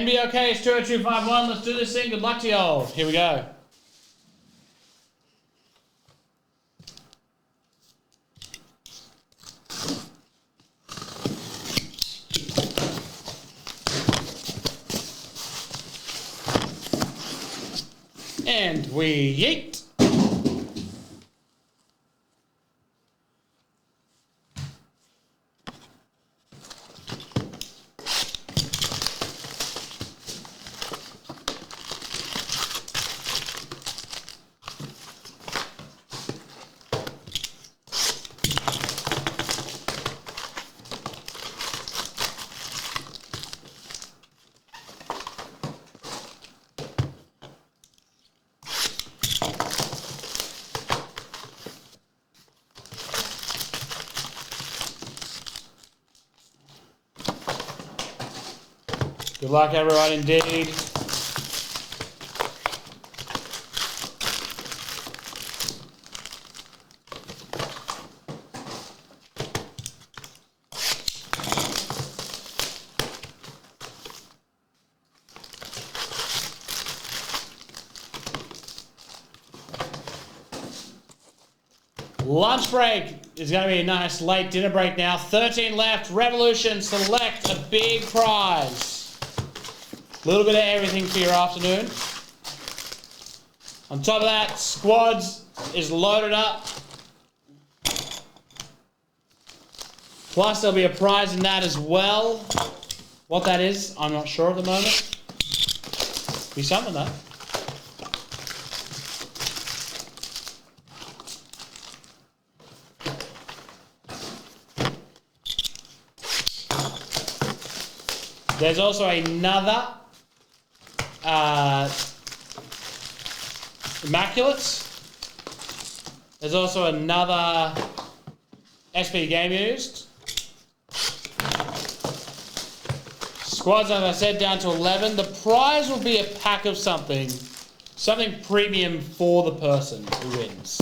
NBL case 20251. Let's do this thing. Good luck to y'all. Here we go. And we yeet. Good luck, everyone, indeed. Lunch break is going to be a nice late dinner break now. 13 left. Revolution, select a big prize. A little bit of everything for your afternoon. On top of that, squads is loaded up. Plus, there'll be a prize in that as well. What that is, I'm not sure at the moment. Be something though. There's also another Immaculates. There's also another SP game used. Squads, as I said, down to 11. The prize will be a pack of something premium for the person who wins.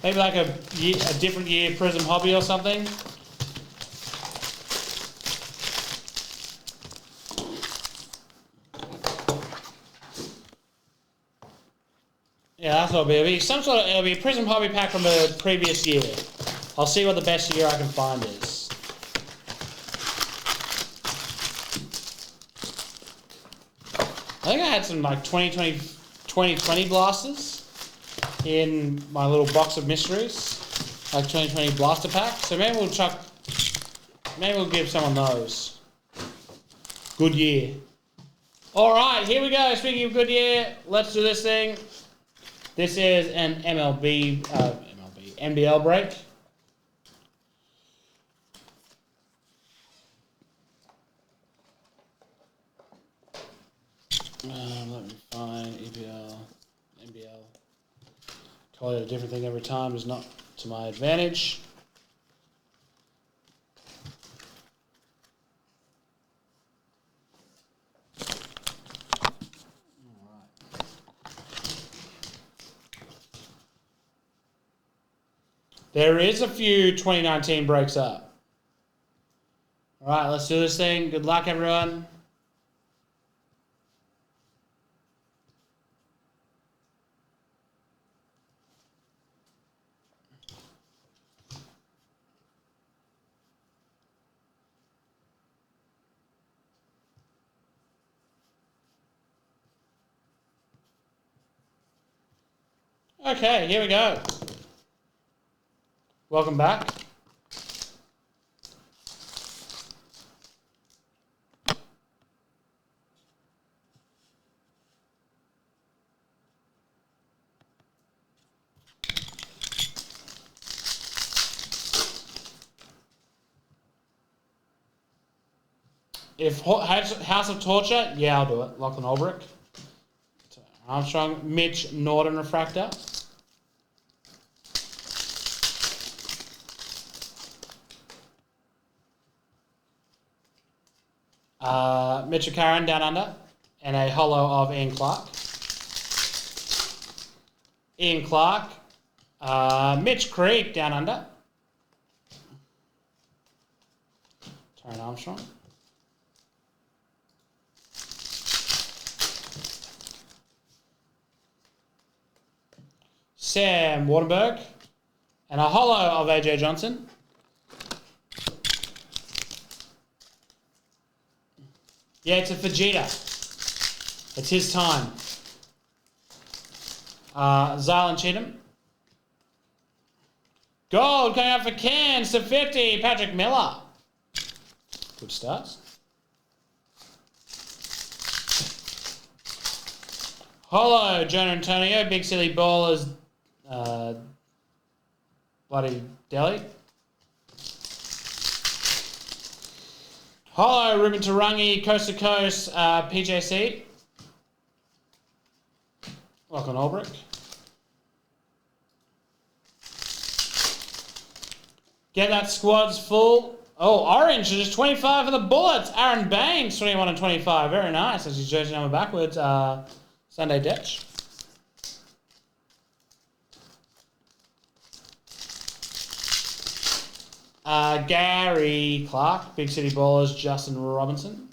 Maybe like a different year Prism Hobby or something. Yeah, that's what it'll be. It'll be a Prism Hobby pack from the previous year. I'll see what the best year I can find is. I think I had some like 2020 blasters in my little box of mysteries, like 2020 blaster pack. So maybe we'll give someone those. Good year. All right, here we go. Speaking of good year, let's do this thing. This is an NBL break. Let me find NBL. Call it a different thing every time is not to my advantage. There is a few 2019 breaks up. All right, let's do this thing. Good luck, everyone. Okay, here we go. Welcome back. If House of Torture, yeah, I'll do it. Lachlan Ulbrich. Armstrong, Mitch, Norton Refractor. Mitchell Karen down under, and a holo of Ian Clark. Mitch Creek down under. Taron Armstrong. Sam Wardenberg. And a holo of AJ Johnson. Yeah, it's a Vegeta. It's his time. Zylan Cheatham. Gold coming out for Cairns to 50. Patrick Miller. Good start. Holo, Jonah Antonio. Big Silly Ballers. Bloody Delhi. Holo, Ruben Tarangi. Coast to Coast. PJC. Lachlan Ulbrich. Get that squad's full. Oh, orange. Just 25 for the Bullets. Aaron Banks, 21 and 25. Very nice. As his jersey number backwards. Sunday Detch. Gary Clark. Big City Ballers. Justin Robinson.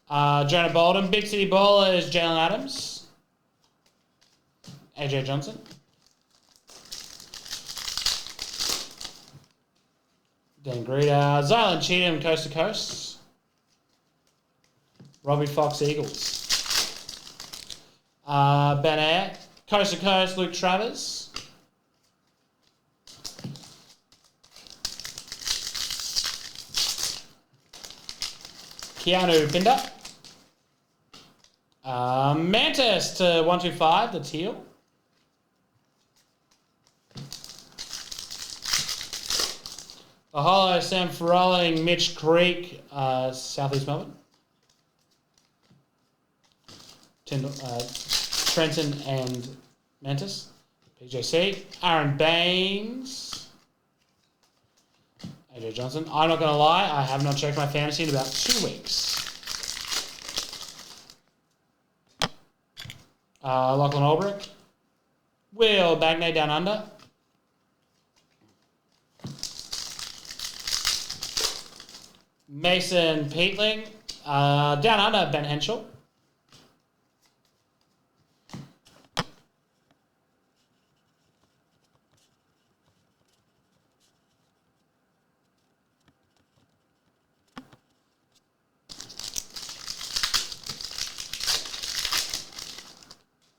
Jonah Bolden. Big City Ballers. Jalen Adams. AJ Johnson. Dan Greeder. Zylan Cheatham, Coast to Coast. Robbie Fox, Eagles. Ben Air. Coast to Coast, Luke Travers. Keanu Pinder. Mantis to 125, the teal. A holo, Sam Farrelling, Mitch Creek, Southeast Melbourne. Trenton and Mantis. PJC. Aaron Baines. AJ Johnson. I'm not going to lie, I have not checked my fantasy in about 2 weeks. Lachlan Ulbrich. Will Bagnay down under. Mason Peatling. Down under, Ben Henschel.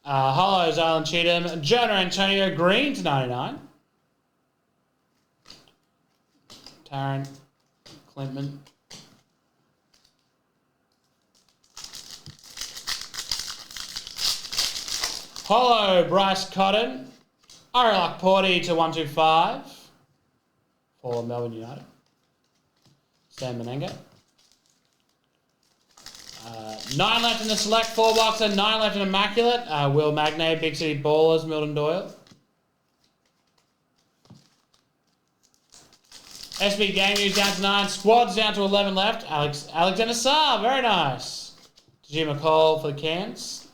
Hollows, Zylan Cheatham. Jonah Antonio Green to 99. Tarrant Clintman. Hollow, Bryce Cotton. Arilock Porty to 125 for Melbourne United. Sam Menenga. 9 left in the select 4 boxer, 9 left in Immaculate. Will Magnay, Big City Ballers, Milton Doyle. SB Game News down to 9. Squads down to 11 left. Alexander Saab, very nice. Jim McCall for the Cairns.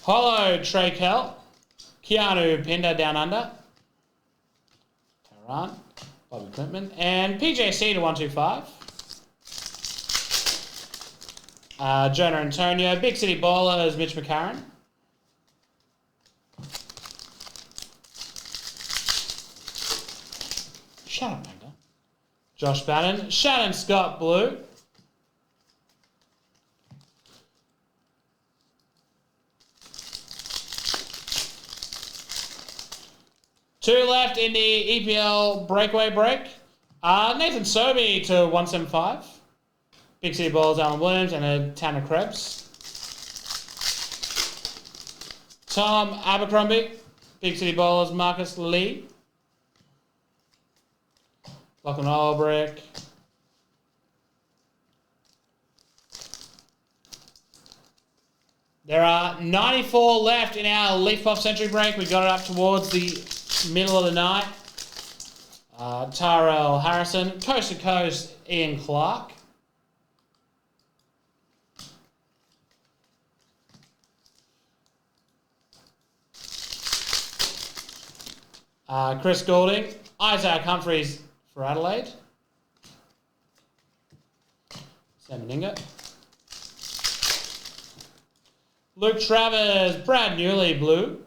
Hollow, Trey Kell. Keanu Pinder down under. Tarrant. Bobby Clintman. And PJC to 125. Jonah Antonio. Big City Ballers, Mitch McCarron. Shut up, Magda. Josh Bannon. Shannon Scott, blue. Two left in the EPL breakaway break. Nathan Sobey to 175. Big City Balls, Alan Williams, and a Tanner Krebs. Tom Abercrombie. Big City Ballers, Marcus Lee. Lachlan Ulbrich. There are 94 left in our Leaf Pop Century break. We got it up towards the middle of the night. Tyrell Harrison. Coast to Coast, Ian Clark. Chris Goulding. Isaac Humphries for Adelaide. Sam Meninga. Luke Travers, Brad Newley, blue.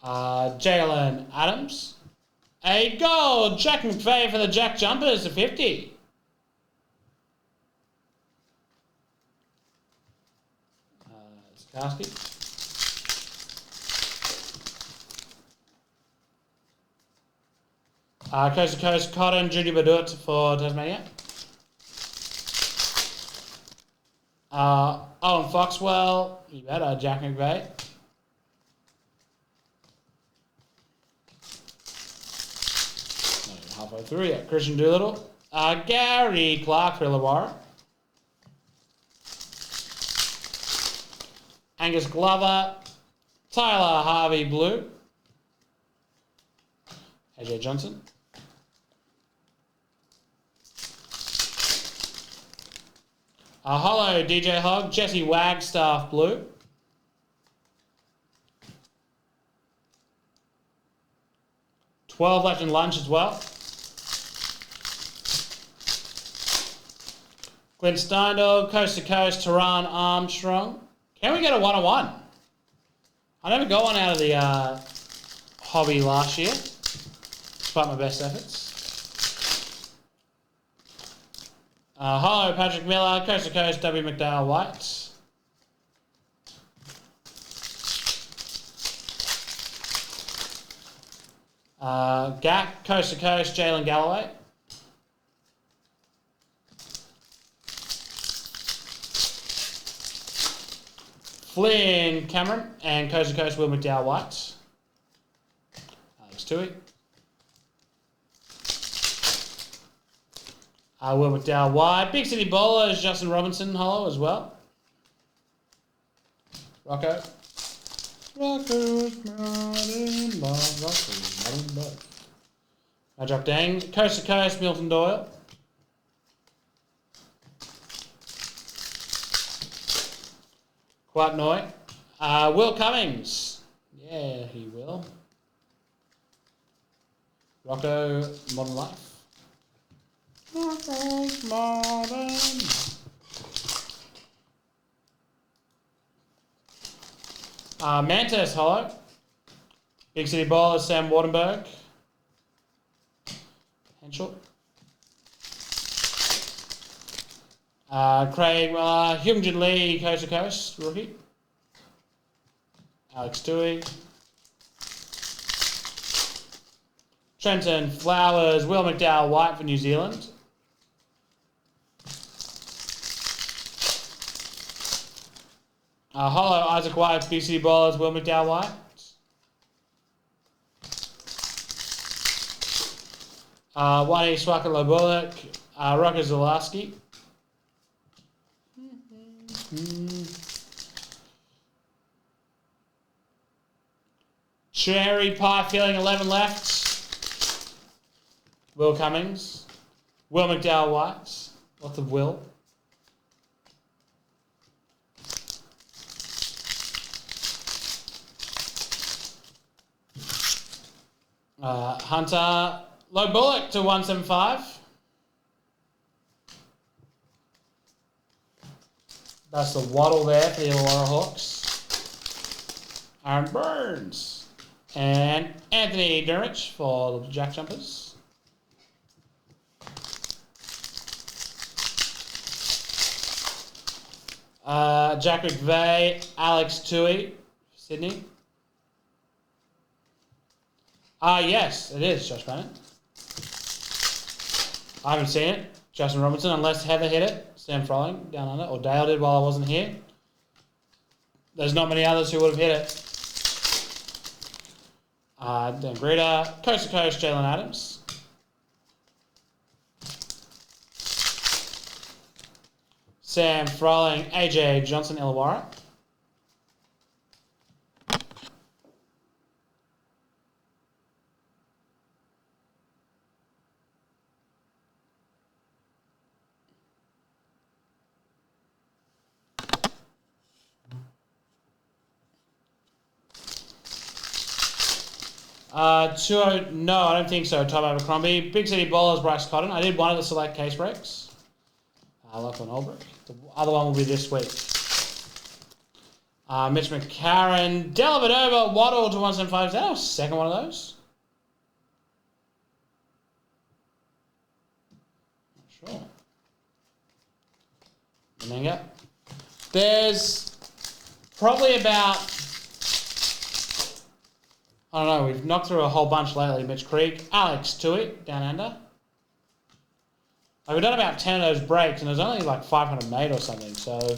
Jalen Adams. A gold, Jack McVeigh for the Jack Jumpers to 50. Sikorsky. Coast to Coast, Cotton, Judy Badut for Tasmania. Owen Foxwell, you better, Jack McVeigh. Halfway through, yeah. Christian Doolittle. Gary Clark for Illawarra. Angus Glover. Tyler Harvey, blue. AJ Johnson. Hollow DJ Hogg. Jesse Wagstaff, blue. $12 left in lunch as well. Glenn Steindl, Coast to Coast, Taran Armstrong. Can we get a 1-on-1? I never got one out of the hobby last year, despite my best efforts. Hollow, Patrick Miller, Coast to Coast, W. McDowell White. Gak, Coast to Coast, Jalen Galloway. Flynn Cameron and Coast to Coast, Will McDowell White. Alex Tui. Will McDowell White. Big City Bowlers, Justin Robinson, hollow as well. Rocco. Rocco's Mountain Love. Rocco's Mountain Love. Majok Dang. Coast to Coast, Milton Doyle. Quite Noi. Will Cummings. Yeah, he will. Rocco, Modern Life. Rocco's Modern Life. Mantis, hollow. Big City Bowler, Sam Wardenberg. Henshaw. Craig Miller, Hyungjin Lee, Coast to Coast, rookie. Alex Tui. Trenton Flowers, Will McDowell White for New Zealand. Hollow, Isaac White, Big City Bowlers, Will McDowell White. Wani Swaka Lobulik, Rocker Zalaski. Cherry Pie feeling 11 left. Will Cummings. Will McDowell White. Lots of Will. Hunter. Low Bullock to 175. That's the waddle there for the Illawarra Hawks. Aaron Burns. And Anthony Durrich for the Jack Jumpers. Jack McVeigh, Alex Tui, Sydney. Yes, it is Josh Bannon. I haven't seen it. Justin Robinson, unless Heather hit it. Sam Froling down under, or Dale did while I wasn't here. There's not many others who would have hit it. Dan Greta, Coast to Coast, Jalen Adams. Sam Froling, AJ Johnson, Illawarra. No, I don't think so. Tom Abercrombie. Big City Bowlers, Bryce Cotton. I did one of the select case breaks. Lachlan Olbrich. The other one will be this week. Mitch McCarron. Dellavedova, Waddle to 175. Is that our second one of those? Not sure. Domingo. There's probably about, I don't know, we've knocked through a whole bunch lately. Mitch Creek, Alex Tui, down under. Like, we've done about 10 of those breaks, and there's only like 500 made or something, so.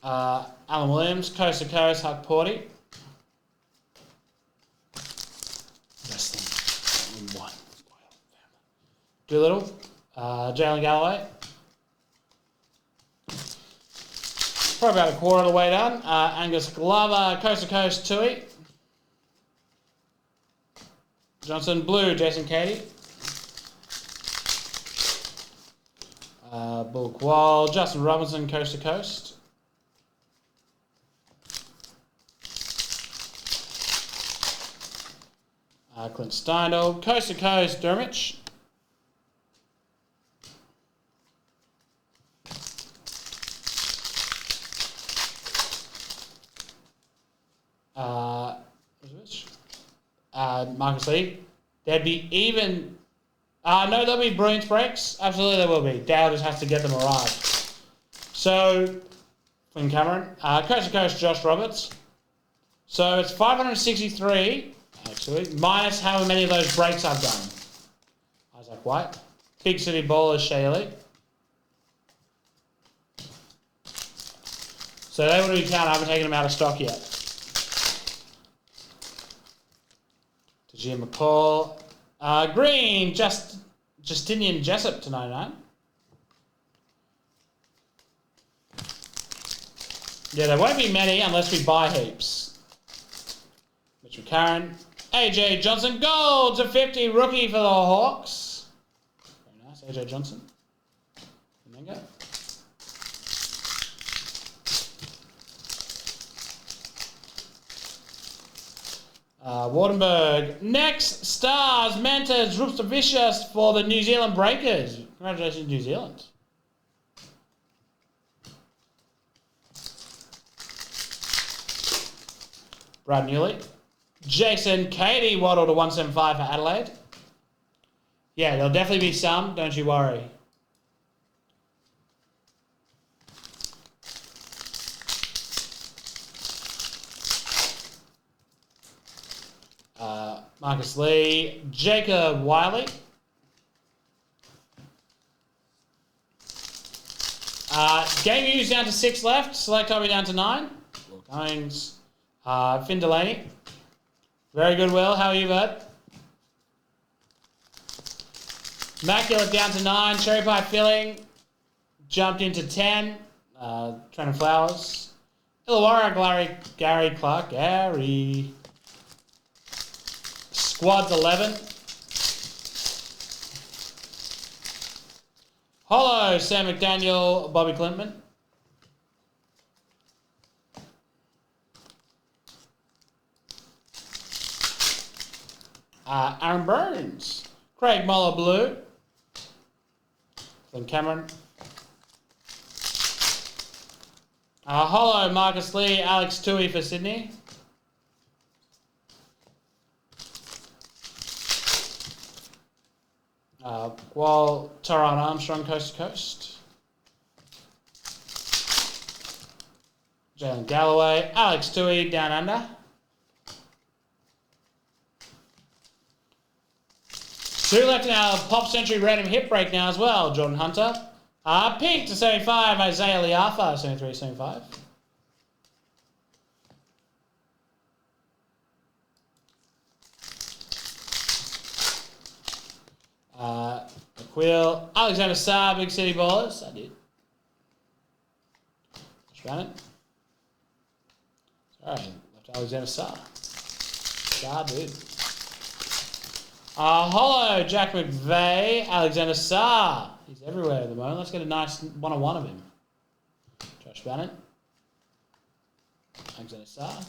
Alan Williams, Coast to Coast, Huck Porty. Best thing. One. Doolittle. Jalen Galloway. Probably about a quarter of the way done. Angus Glover, Coast to Coast, Tui. Johnson Blue, Jason Cady. Bulk Wall, Justin Robinson, Coast to Coast. Clint Steindl, Coast to Coast, Dermich. Marcus Lee. There'd be even... no, there'll be Bruins breaks. Absolutely there will be. Dale just has to get them arrived. So, Flynn Cameron. Coast to Coast, Josh Roberts. So it's 563, actually, minus however many of those breaks I've done. Isaac White. Big City Bowlers, Shaylee. So they would be counted. I haven't taken them out of stock yet. Jim McCall. Green, Justinian Jessup to 99. Yeah, there won't be many unless we buy heaps. Mitch McCarron. AJ Johnson, gold to 50, rookie for the Hawks. Very nice, AJ Johnson. Domingo. Wardenberg. Next, Stars, Mantas, Rupstavicius for the New Zealand Breakers. Congratulations, New Zealand. Brad Newley. Jason Cady, Waddle to 175 for Adelaide. Yeah, there'll definitely be some, don't you worry. Marcus Lee, Jacob Wiley. Game views down to 6 left. Select Hobby down to 9. Will Cummings. Finn Delaney. Very good, Will. How are you, bud? Immaculate down to 9. Cherry Pie Filling. Jumped into 10. Trenton Flowers. Illawarra, Gary Clark. Gary. Squad's 11. Hollow, Sam McDaniel, Bobby Clintman. Aaron Burns. Craig Muller, Blue. Flynn Cameron. Hollow, Marcus Lee, Alex Tui for Sydney. While Taran Armstrong, Coast to Coast. Jalen Galloway, Alex Tui, Down Under. Two left in our Pop Century random hit break now as well. Jordan Hunter. Pink to 75, Isaiah Liafa, 73-75. Quill, Alexander Sarr, Big City Ballers. I did. Shannon. Sorry, left Alexander Sarr. Sarr, dude. Hollow, Jack McVeigh, Alexander Sarr. He's everywhere at the moment. Let's get a nice one-on-one of him. Josh Bannon. Alexander Sarr.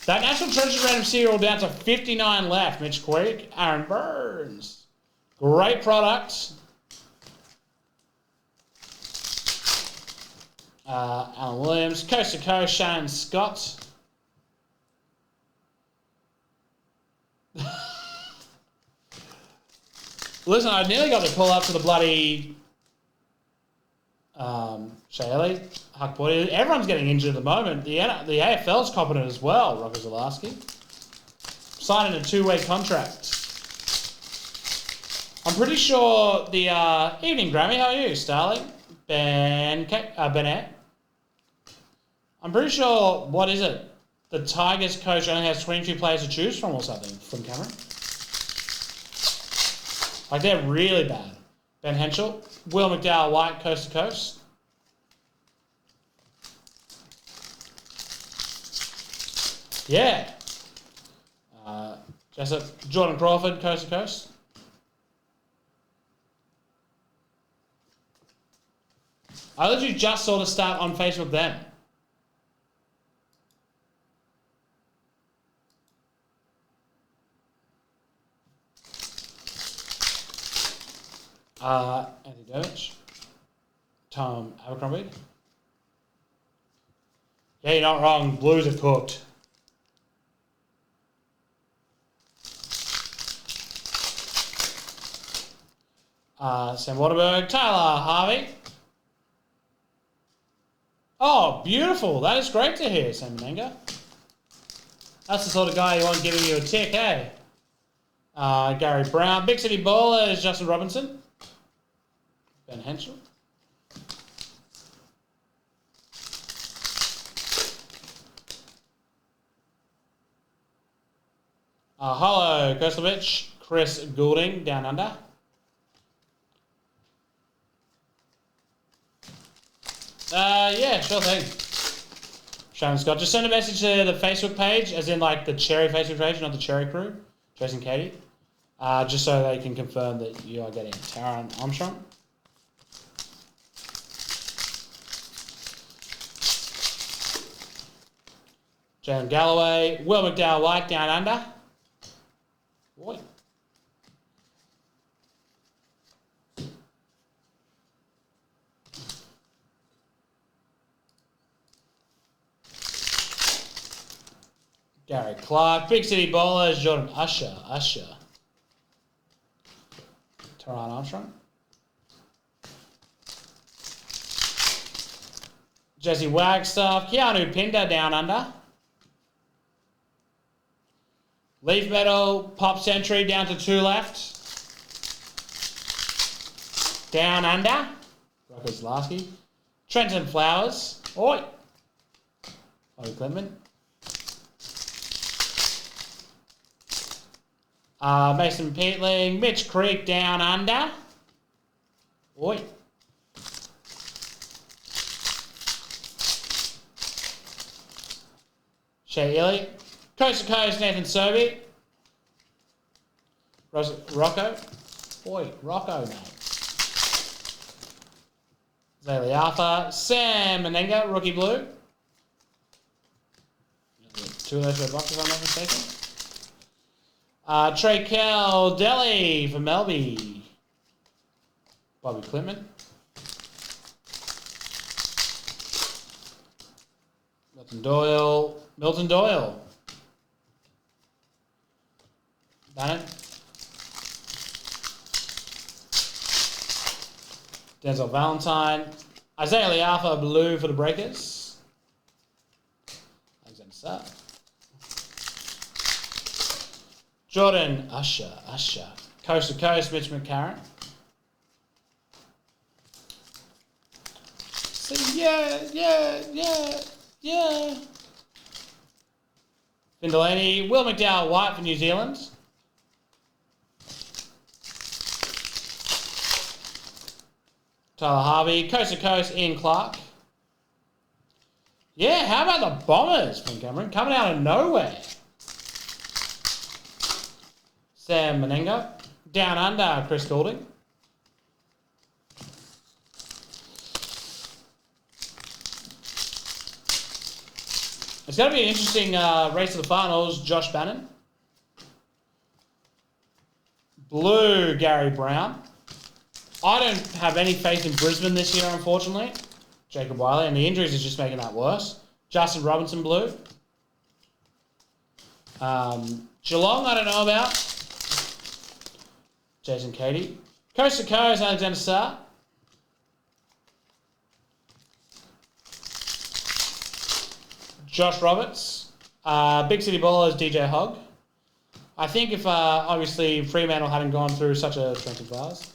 That National Treasures random serial down to 59 left. Mitch Quirk, Aaron Burns. Great product. Alan Williams, Coast to Coast, Shannon Scott. Listen, I nearly got the call up to the bloody Shaylee, Huck Body. Everyone's getting injured at the moment. The AFL's copping it as well, Rocco Zalaski. Signing a 2-way contract. I'm pretty sure the evening Grammy, how are you, Starling? Bennett. I'm pretty sure, what is it? The Tigers coach only has 22 players to choose from or something from Cameron. Like, they're really bad. Ben Henschel, Will McDowell White, Coast to Coast. Yeah. Jessup, Jordan Crawford, Coast to Coast. I literally just saw the start on Facebook then. Anthony Dovich. Tom Abercrombie. Yeah, you're not wrong. Blues are cooked. Sam Waterberg. Tyler Harvey. Oh, beautiful. That is great to hear, Sam Menenga. That's the sort of guy you want giving you a tick, eh? Gary Brown. Big City Baller is Justin Robinson. Ben Henschel. Hello, Koslovich. Chris Goulding, Down Under. Yeah, sure thing. Shannon Scott. Just send a message to the Facebook page, as in like the Cherry Facebook page, not the Cherry Crew, Jason Katie. Just so they can confirm that you are getting Taron Armstrong. Jalen Galloway, Will McDowell White, Down Under. Boy. Gary Clark, Big City Bowlers, Jordan Usher. Taron Armstrong. Jesse Wagstaff, Keanu Pinder, Down Under. Leaf Metal, Pop Century, down to 2 left. Down Under. Rocco Zalaski. Trenton Flowers. Oi. Bobby Clinton. Mason Peatling, Mitch Creek, Down Under. Oi. Shea Illy. Coast to Coast, Nathan Sobey. Rocco. Oi, Rocco, mate. Zaylee Arthur. Sam Menenga, Rookie Blue. 2 of those red boxes, if I'm not mistaken. Trey Kell, Delhi for Melby. Bobby Klintman. Milton Doyle. Bannon. Denzel Valentine. Isaiah Liafa, Blue for the Breakers. Alexander Sapp. Jordan Usher. Coast to Coast, Mitch McCarron. So yeah. Finn Delaney, Will McDowell White for New Zealand. Tyler Harvey, Coast to Coast, Ian Clark. Yeah, how about the Bombers from Cameron? Coming out of nowhere. Sam Menenga. Down Under, Chris Goulding. It's going to be an interesting race to the finals. Josh Bannon. Blue, Gary Brown. I don't have any faith in Brisbane this year, unfortunately. Jacob Wiley. And the injuries is just making that worse. Justin Robinson, blue. Geelong, I don't know about. Jason Cady. Coast to Coast, Alexander Sarr. Josh Roberts. Big City Ballers, DJ Hogg. I think if, obviously, Fremantle hadn't gone through such a 24 hours,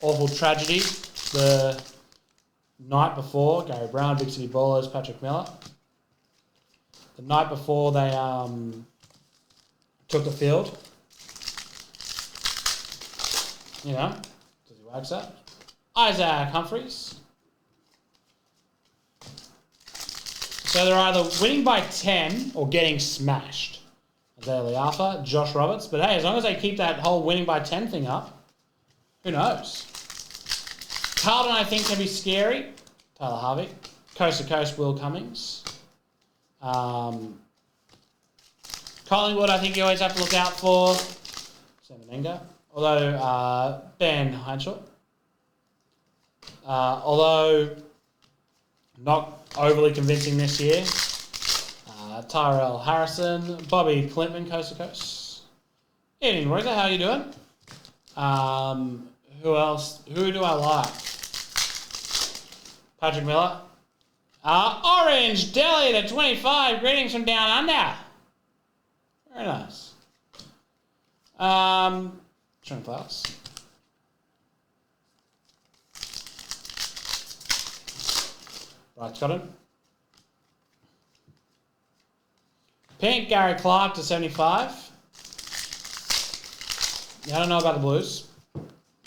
awful tragedy the night before, Gary Brown, Big City Ballers, Patrick Miller. The night before they took the field. You know, does he wax that? Isaac Humphries. So they're either winning by 10 or getting smashed. Isaiah Liafa, Josh Roberts. But hey, as long as they keep that whole winning by 10 thing up, who knows? Carlton, I think, can be scary. Tyler Harvey. Coast to Coast, Will Cummings. Collingwood, I think you always have to look out for. Sam Menenga. Although, Ben Heinschel. Although, not overly convincing this year. Tyrell Harrison. Bobby Clintman, Coast to Coast. Evening, Rosa, how are you doing? Who else? Who do I like? Patrick Miller. Orange Delhi to 25. Greetings from down under. Very nice. Trent Flowers. Right, Scotland. Pink, Gary Clark to 75. Yeah, I don't know about the Blues.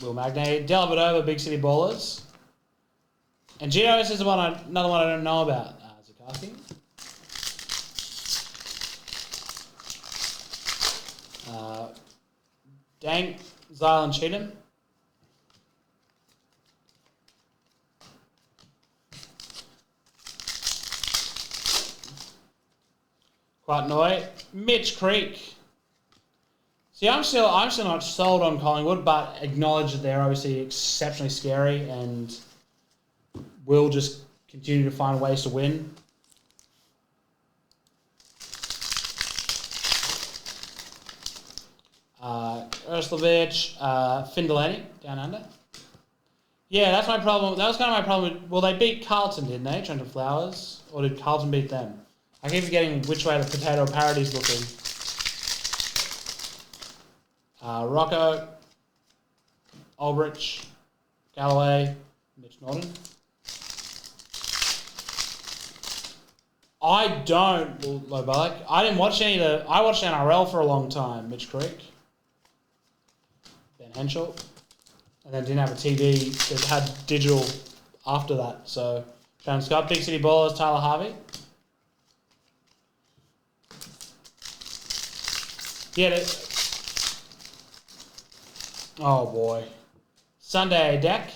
Will Magnay. Delavadova, Big City Ballers. And GOS is another one I don't know about. Zukarski. Dank, Zylan Cheatham. Quite annoyed. Mitch Creek. See, I'm still not sold on Collingwood, but acknowledge that they're obviously exceptionally scary and will just continue to find ways to win. Urslovich, Finn Delaney, down under. Yeah, that's my problem. That was kind of my problem. Well, they beat Carlton, didn't they? Trenton Flowers. Or did Carlton beat them? I keep forgetting which way the potato parody's looking. Rocco, Aldrich, Galloway, Mitch Norton. I didn't watch any of the... I watched NRL for a long time. Mitch Creek. Ben Henschel. And then didn't have a TV that had digital after that. So, Sean Scott, Big City Ballers, Tyler Harvey. Yeah. Oh, boy. Sunday deck.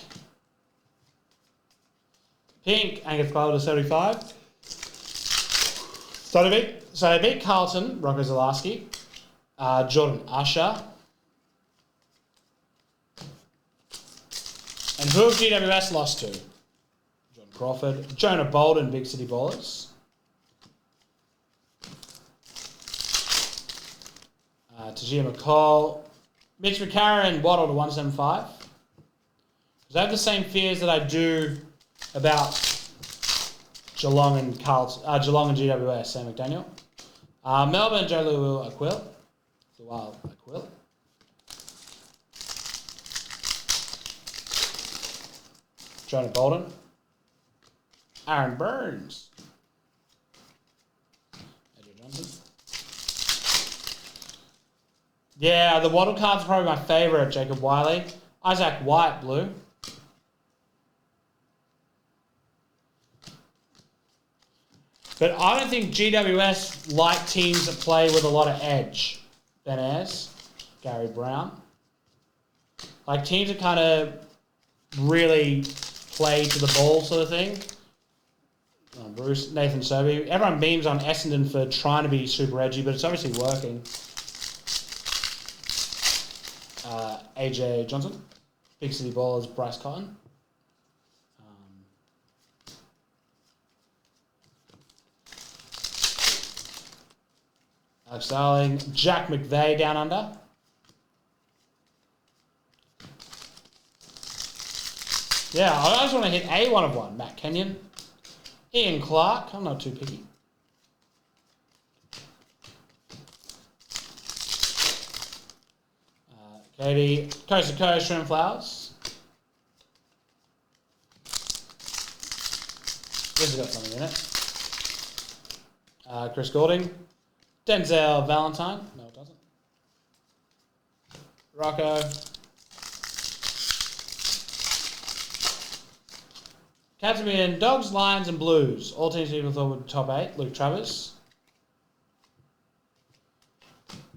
Pink, Angus Cloud to 75. So they beat Carlton, Rocco Zalaski, Jordan Usher. And who have GWS lost to? John Crawford, Jonah Bolden, Big City Ballers. Tajia McCall, Mitch McCarron, Waddle to 175. Because I have the same fears that I do about Geelong and GWS, Sam McDaniel. Melbourne, Joe Luau Aquil. Jonah Bolden. Aaron Burns. Andrew Johnson. Yeah, the Waddle card's probably my favourite, Jacob Wiley. Isaac White, blue. But I don't think GWS like teams that play with a lot of edge. Ben Ayres, Gary Brown. Like teams that kind of really play to the ball sort of thing. Bruce, Nathan Sobey. Everyone beams on Essendon for trying to be super edgy, but it's obviously working. AJ Johnson. Big City Ballers, Bryce Cotton. Alex Darling. Jack McVeigh down under. Yeah, I just want to hit a 1 of 1. Matt Kenyon. Ian Clark. I'm not too picky. Katie. Coast to Coast, Shrimp Flowers. This has got something in it. Chris Goulding. Denzel Valentine. No, it doesn't. Rocco. Catamount, Dogs, Lions, and Blues. All teams people thought would top 8. Luke Travers.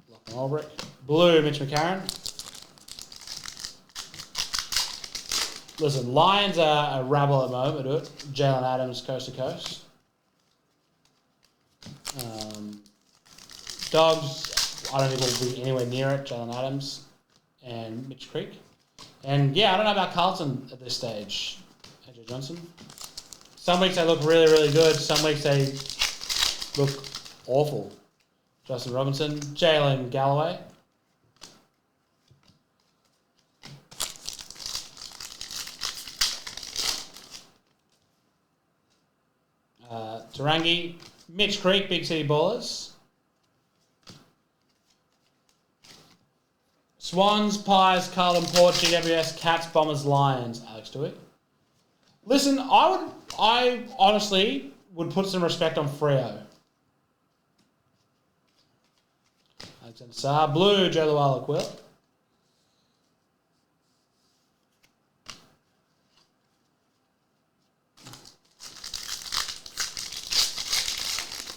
Lachlan Ulbrich. Blue, Mitch McCarron. Listen, Lions are a rabble at the moment. Do it. Jalen Adams, Coast to Coast. Dogs, I don't think we'll be anywhere near it. Jalen Adams and Mitch Creek. And yeah, I don't know about Carlton at this stage. AJ Johnson. Some weeks they look really, really good. Some weeks they look awful. Justin Robinson. Jalen Galloway. Tarangi. Mitch Creek, Big City Ballers. Swans, Pies, Carlton, Port, GWS, Cats, Bombers, Lions. Alex Dewey. Listen, I honestly would put some respect on Freo. Alexander Saar. Blue, Joe Luala Quill.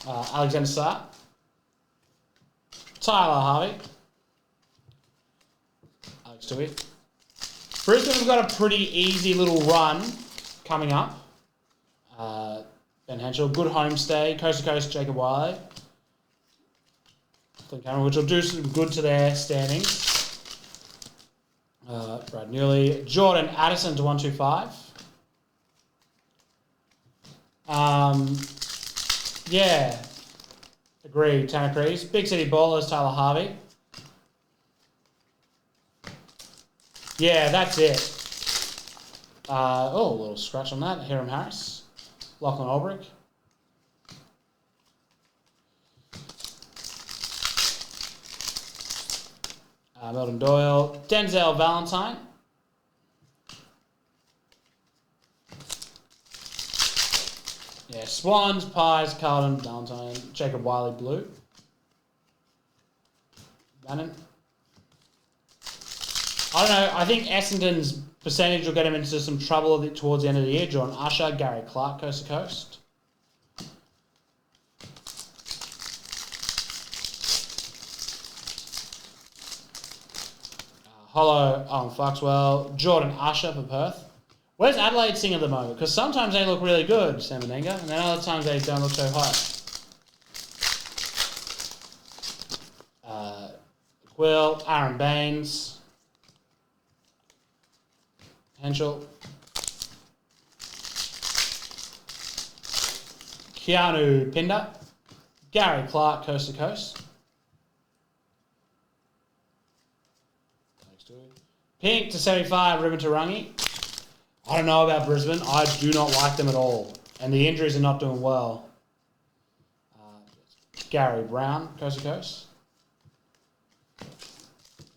Alexander Saar. Tyler Harvey. Alex Dewey. Brisbane have got a pretty easy little run coming up. Ben Henschel. Good homestay. Coast to Coast, Jacob Wiley. Which will do some good to their standings. Brad Newley. Jordan Addison to 125. Yeah. Agreed. Tanner Crease. Big City Ballers, Tyler Harvey. Yeah, that's it. A little scratch on that. Hiram Harris. Lachlan Ulbrich. Melton Doyle. Denzel Valentine. Yeah, Swans, Pies, Carlton, Valentine, Jacob Wiley, Blue. Bannon. I don't know. I think Essendon's percentage will get him into some trouble towards the end of the year. John Usher, Gary Clark, Coast to Coast. Hollow, Foxwell, Jordan Usher for Perth. Where's Adelaide sing at the moment? Because sometimes they look really good, Sam Menenga, and then other times they don't look so hot. Quill, Aaron Baines, Henschel, Keanu Pinder, Gary Clark, Coast to Coast. Pink to 75, Ruben Tarangi. I don't know about Brisbane. I do not like them at all. And the injuries are not doing well. Gary Brown, Coast to Coast.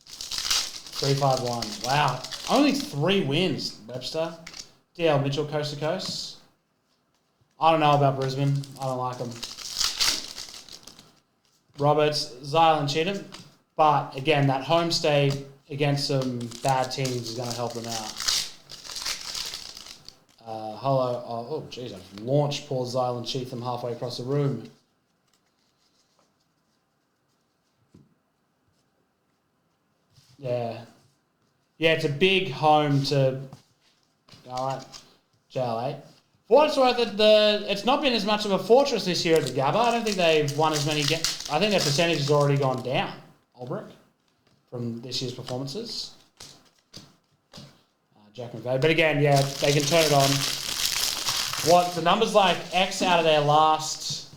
351. Wow. Only 3 wins, Webster. DL Mitchell, Coast to Coast. I don't know about Brisbane. I don't like them. Roberts, Zyle and Cheatham. But, again, that homestay against some bad teams is going to help them out. Jeez, I've launched Paul Zyle and Cheatham halfway across the room. Yeah. Yeah, it's a big home to... All right. JLA. For what it's worth, it's not been as much of a fortress this year at the Gabba. I don't think they've won as many games. I think their percentage has already gone down, Albrook, from this year's performances. Jack McVeigh. But again, yeah, they can turn it on. What, the numbers like X out of their last...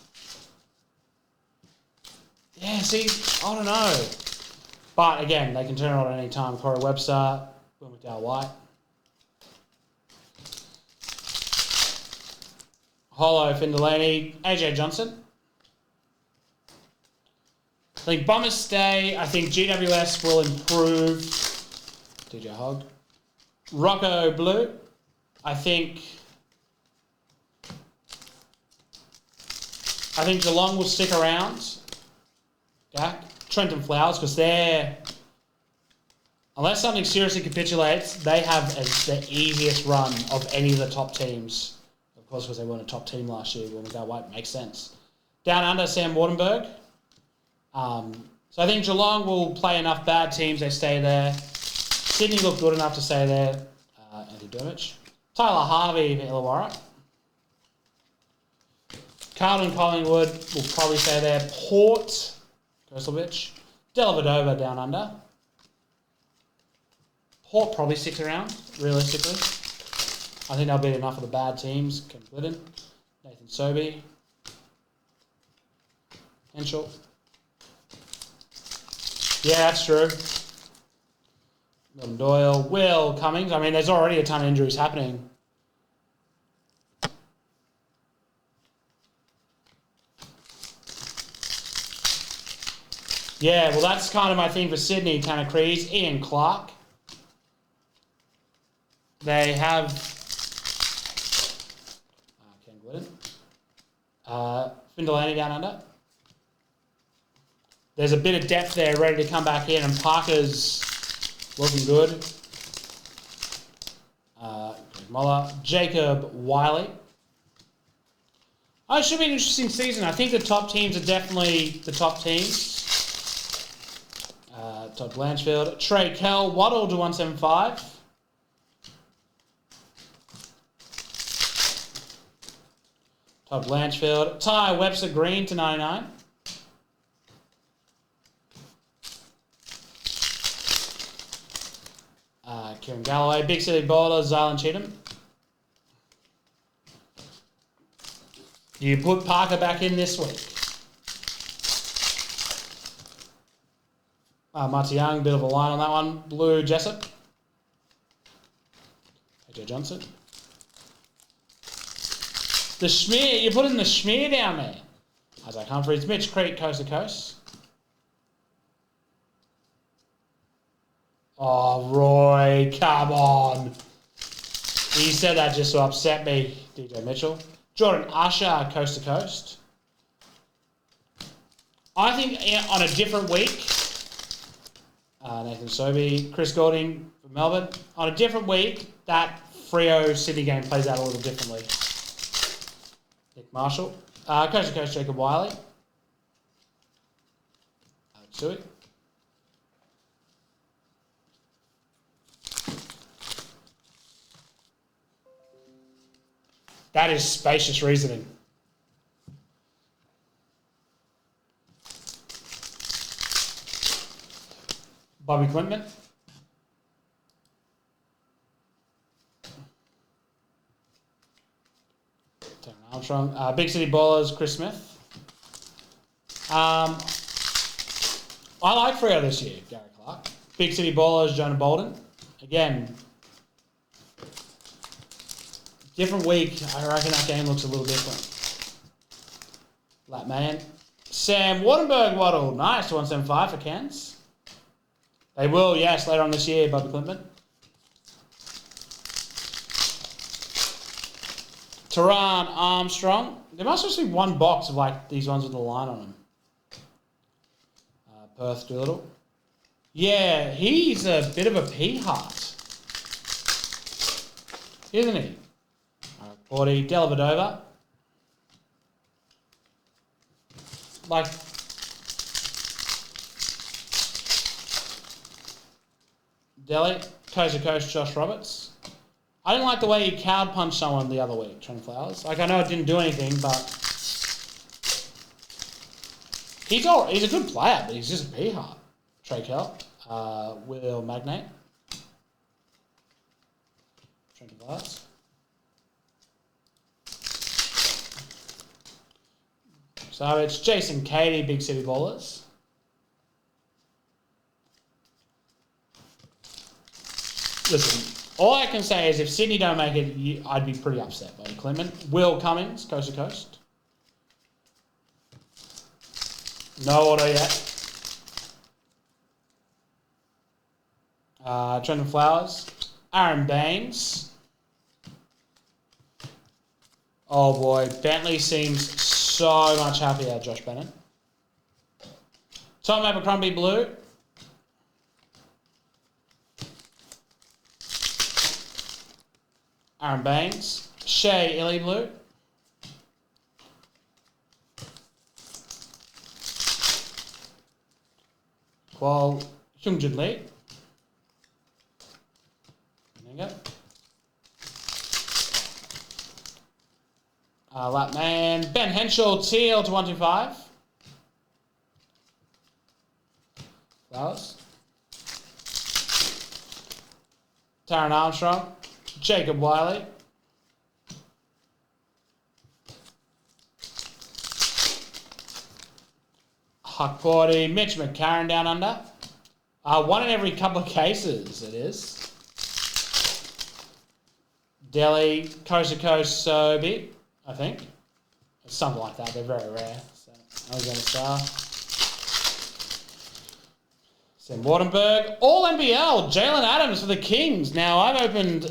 Yeah, see, I don't know. But again, they can turn it on at any time. Corey Webster, Will McDowell White. Holo, Finn Delaney, AJ Johnson. I think Bombers stay. I think GWS will improve. DJ Hogg. Rocco Blue. I think Geelong will stick around. Yeah. Trenton Flowers, because they're... Unless something seriously capitulates, they have the easiest run of any of the top teams. Of course, because they weren't a top team last year. When we go white, makes sense. Down under, Sam Wardenberg. So I think Geelong will play enough bad teams, they stay there. Sydney look good enough to stay there. Andy Dermich. Tyler Harvey, Illawarra. Carlton Collingwood will probably stay there. Port, Kostovic. Dellavedova down under. Port probably sticks around, realistically. I think they'll beat enough of the bad teams. Ken Glidden, Nathan Sobey, Henschel. Yeah, that's true. Milton Doyle, Will Cummings. I mean, there's already a ton of injuries happening. Yeah, well, that's kind of my thing for Sydney. Tanner Crees, Ian Clark. They have Ken Glidden. Finn Delaney down under. There's a bit of depth there ready to come back in, and Parker's looking good. Greg Muller. Jacob Wiley. Oh, it should be an interesting season. I think the top teams are definitely the top teams. Todd Blanchfield. Trey Kell. Waddle to 175. Todd Blanchfield. Ty Webster Green to 99. Kieran Galloway. Big City Bowler. Zylan Cheatham. You put Parker back in this week. Marty Young, bit of a line on that one. Blue Jessup. AJ Johnson. The Schmear, you're putting the Schmear down there. Isaac Humphries, Mitch Creek, coast to coast. Oh, Roy, come on. You said that just to upset me, DJ Mitchell. Jordan Usher, coast to coast. I think on a different week, Nathan Sobey, Chris Goulding for Melbourne. On a different week, that Freo Sydney game plays out a little differently. Nick Marshall. Coast to coast, Jacob Wiley. Tsui. That is spacious reasoning. Bobby Clinton. Darren Armstrong. Big City Ballers, Chris Smith. I like Freo this year, Gary Clark. Big City Ballers, Jonah Bolden. Again, different week. I reckon that game looks a little different. Lat Man. Sam Wardenberg Waddle. Nice, to 175 for Cairns. They will, yes, later on this year, Bobby Klimpman. Taran Armstrong. There must just be one box of like these ones with the line on them. Perth Doolittle. Yeah, he's a bit of a pea-heart. Isn't he? Porty, Dellavedova. Like... Delhi, coast to coast, Josh Roberts. I didn't like the way he cowed punched someone the other week, Trent Flowers. Like, I know it didn't do anything, but he's a good player, but he's just a pea-heart. Trey Kell, Will Magnate, Trent Flowers. So it's Jason Cady, Big City Ballers. Listen, all I can say is if Sydney don't make it, I'd be pretty upset by Clement. Will Cummings, Coast to Coast. No auto yet. Trenton Flowers. Aaron Baines. Oh boy, Bentley seems so much happier, Josh Bennett. Tom Abercrombie Blue. Aaron Baines. Shea Illy Blue. Qual Hyungjin Lee. There you go. Lap man. Ben Henschel Teal to 125. Flowers. Taron Armstrong. Jacob Wiley. Huckporty. Mitch McCarron down under. One in every couple of cases, it is. Delhi, Coast to Coast, Sobe, I think. Something like that. They're very rare. So, Alexander Star. Sam Wardenberg. All NBL. Jalen Adams for the Kings. Now, I've opened...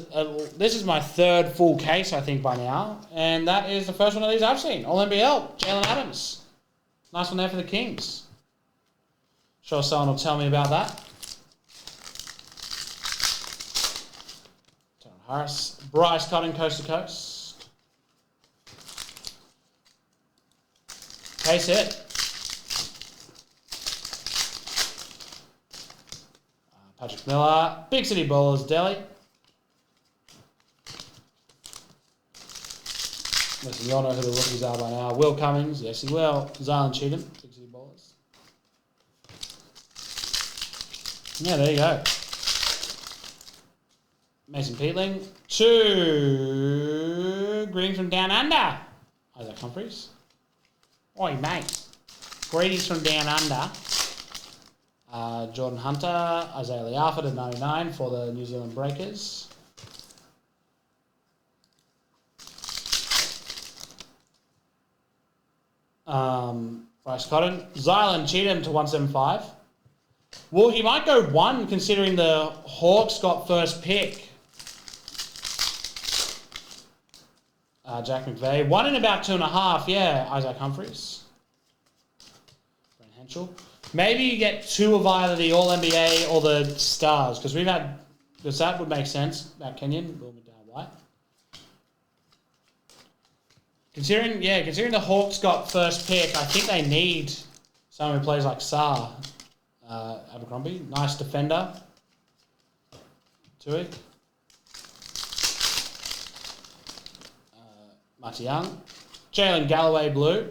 this is my third full case, I think, by now. And that is the first one of these I've seen. All NBL. Jalen Adams. Nice one there for the Kings. Sure someone will tell me about that. Darren Harris. Bryce Cotton, Coast to Coast. Case hit. Patrick Miller. Big City Ballers, Delhi. Listen, you all know who the rookies are by now. Will Cummings, yes he will. Zylan Cheatham, Big City Ballers. Yeah, there you go. Mason Peatling. 2 greetings from down under. Isaac Humphries. Oi, mate. Greetings from down under. Jordan Hunter, Isaiah Liaford at 99 for the New Zealand Breakers. Bryce Cotton. Zylan Cheatham to 175. Well, he might go 1 considering the Hawks got first pick. Jack McVeigh. 1 in about 2.5. Yeah, Isaac Humphries. Brent Henschel. Maybe you get 2 of either the All-NBA or the Stars, because that would make sense. Matt Kenyon, Will McDowell White. Considering the Hawks got first pick, I think they need someone who plays like Saar. Abercrombie, nice defender. Tui. Matty Young. Jalen Galloway Blue.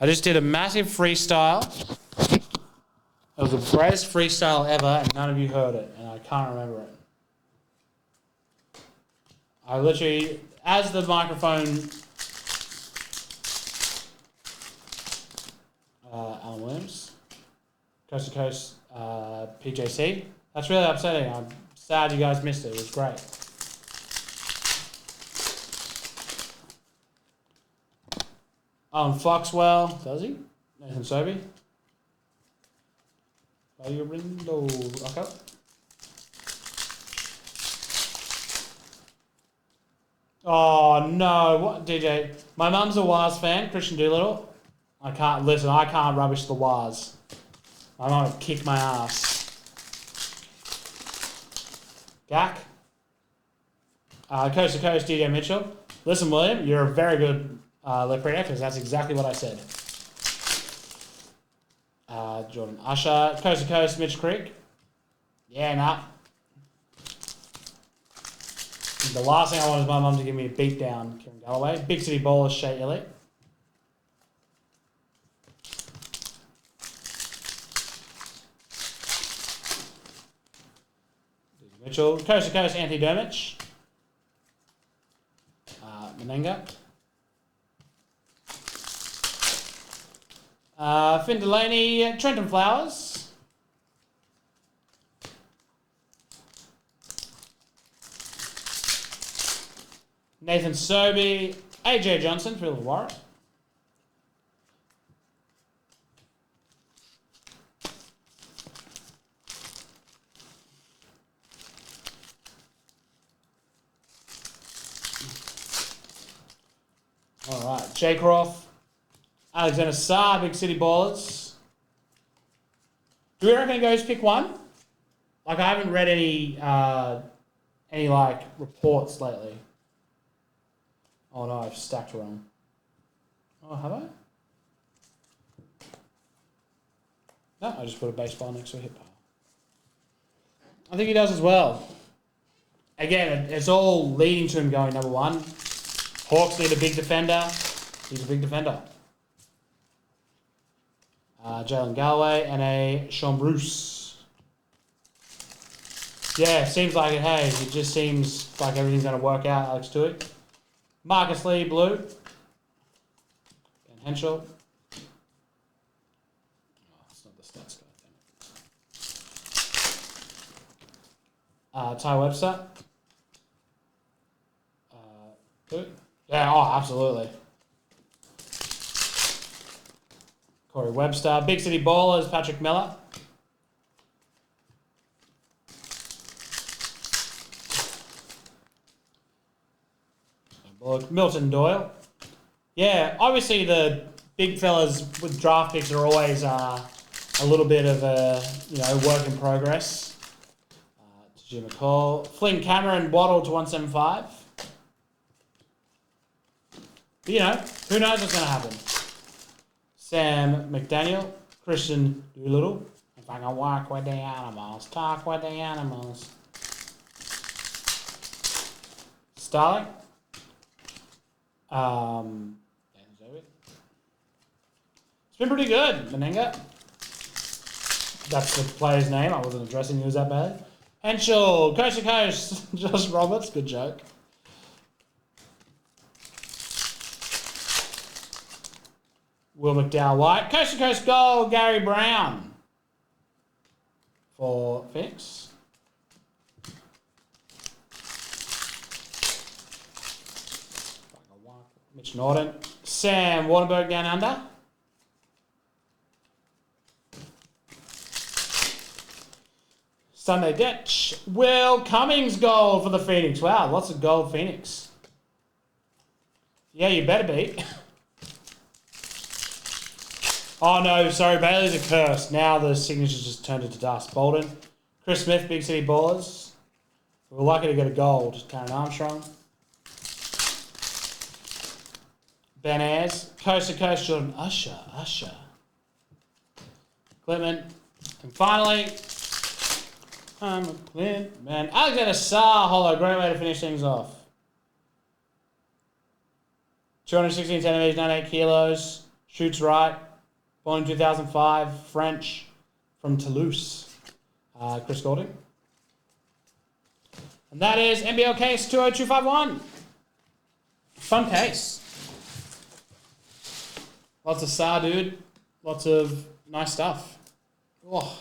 I just did a massive freestyle. It was the greatest freestyle ever, and none of you heard it, and I can't remember it. I literally, as the microphone, Alan Williams, Coast to Coast, PJC. That's really upsetting. I'm sad you guys missed it. It was great. Foxwell, does he? Nathan Sobey. Okay. Oh no, what DJ? My mum's a Waz fan, Christian Doolittle. I can't rubbish the Waz. My mum would kick my ass. Gak. Coast to Coast, DJ Mitchell. Listen, William, you're a very good lip reader because that's exactly what I said. Jordan Usher. Coast to Coast, Mitch Creek. Yeah, nah. The last thing I want is my mum to give me a beat down, Kieran Galloway. Big City Bowlers, Shay Elliott. Mitchell. Coast to Coast, Anthony Dermich. Menenga. Finn Delaney, Trenton Flowers. Nathan Sobey, AJ Johnson, Phil Warwick. All right, Jay Croft, Alexander Sarr, Big City Ballers. Do we reckon he goes pick one? Like, I haven't read any like reports lately. Oh no, I've stacked wrong. Oh, have I? No, I just put a baseball next to a hit pile. I think he does as well. Again, it's all leading to him going number one. Hawks need a big defender. He's a big defender. Jalen Galloway and a Sean Bruce. Yeah, seems like it has. It just seems like everything's going to work out, Alex Tui. Marcus Lee, blue. Ben Henschel. Oh, it's not the stats guy, damn it. Ty Webster. Who? Yeah, oh, absolutely. Corey Webster. Big City Ballers, Patrick Miller. Milton Doyle. Yeah, obviously the big fellas with draft picks are always a little bit of a work in progress. Jim McCall. Flynn Cameron, Waddle to 175. But, who knows what's going to happen. Sam McDaniel, Christian Doolittle. If I can walk with the animals, talk with the animals. Starling. It's been pretty good, Menenga. That's the player's name. I wasn't addressing you as that bad. Henschel, Coast to Coast, Josh Roberts. Good joke. Will McDowell White. Coast to Coast goal, Gary Brown. For Phoenix. Mitch Norton. Sam Waterberg down under. Sunday Ditch. Will Cummings goal for the Phoenix. Wow, lots of gold Phoenix. Yeah, you better be. Oh no, sorry, Bailey's a curse. Now the signature's just turned into dust. Bolden. Chris Smith, Big City Ballers. We're lucky to get a gold. Karen Armstrong. Ben Ayres. Coast to Coast, Jordan Usher. Clement. And finally, man, Alexander Sarr, holo. Great way to finish things off. 216 centimeters, 98 kilos. Shoots right. Born in 2005. French. From Toulouse. Chris Goulding. And that is NBL case 20251. Fun case. Lots of SAR, dude. Lots of nice stuff. Oh.